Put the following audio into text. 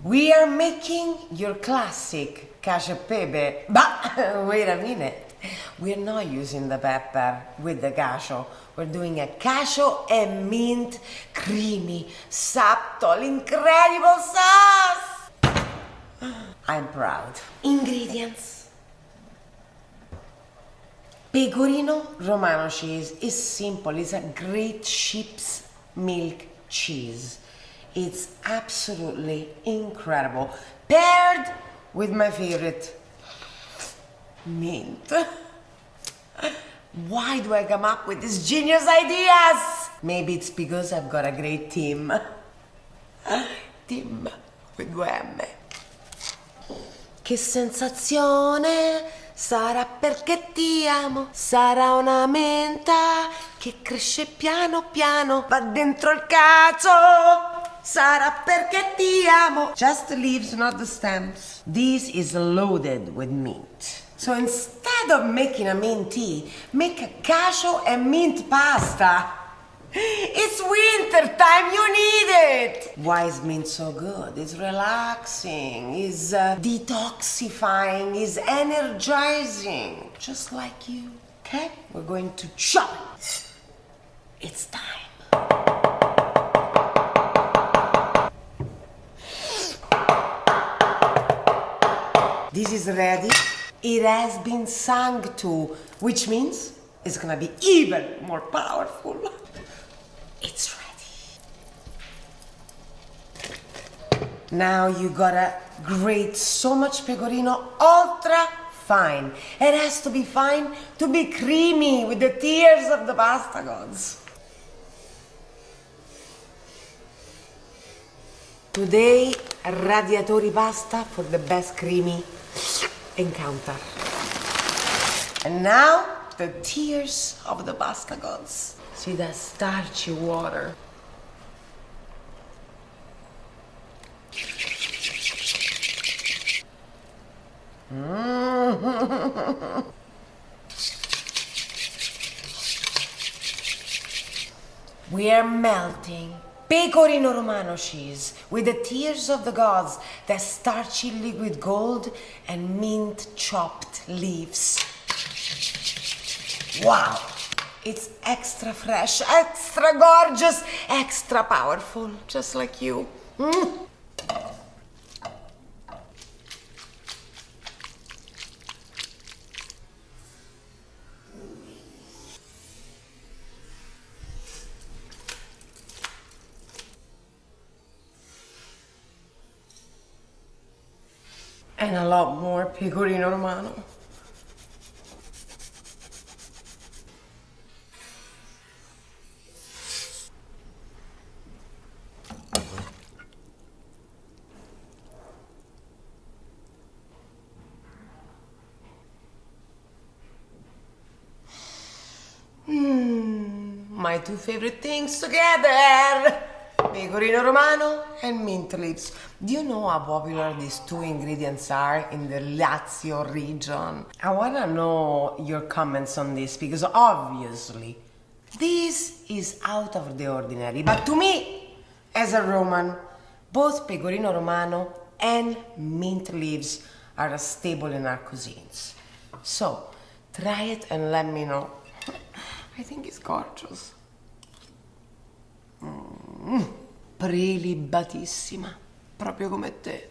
We are making your classic cacio e pepe. But wait a minute. We're not using the pepper with the cacio. We're doing a cacio e mint creamy, subtle, incredible sauce. I'm proud. Ingredients. Pecorino Romano cheese is simple. It's a great sheep's milk cheese. It's absolutely incredible. Paired with my favorite, mint. Why do I come up with these genius ideas? Maybe it's because I've got a great team. Team with due M. Che sensazione sarà perché ti amo. Sarà una menta che cresce piano piano. Va dentro il cacio. Sarà perché ti amo. Just the leaves, not the stems. This is loaded with mint. So instead of making a mint tea, make a cacio e mint pasta. It's winter time, you need it! Why is mint so good? It's relaxing, it's detoxifying, it's energizing. Just like you. Okay? We're going to chop it. It's time. This is ready. It has been sung to, which means it's gonna be even more powerful. It's ready. Now you gotta grate so much pecorino ultra fine. It has to be fine to be creamy with the tears of the pasta gods. Today, radiatori pasta for the best creamy encounter. And now, the tears of the pasta gods. See that starchy water. We are melting Pecorino Romano cheese with the tears of the gods, the starchy liquid gold, and mint chopped leaves. Wow! It's extra fresh, extra gorgeous, extra powerful, just like you. And a lot more Pecorino Romano. My two favorite things together. Pecorino Romano and mint leaves. Do you know how popular these two ingredients are in the Lazio region? I wanna know your comments on this because obviously this is out of the ordinary. But to me, as a Roman, both Pecorino Romano and mint leaves are a staple in our cuisines. So try it and let me know. I think it's gorgeous. Prelibatissima, proprio come te.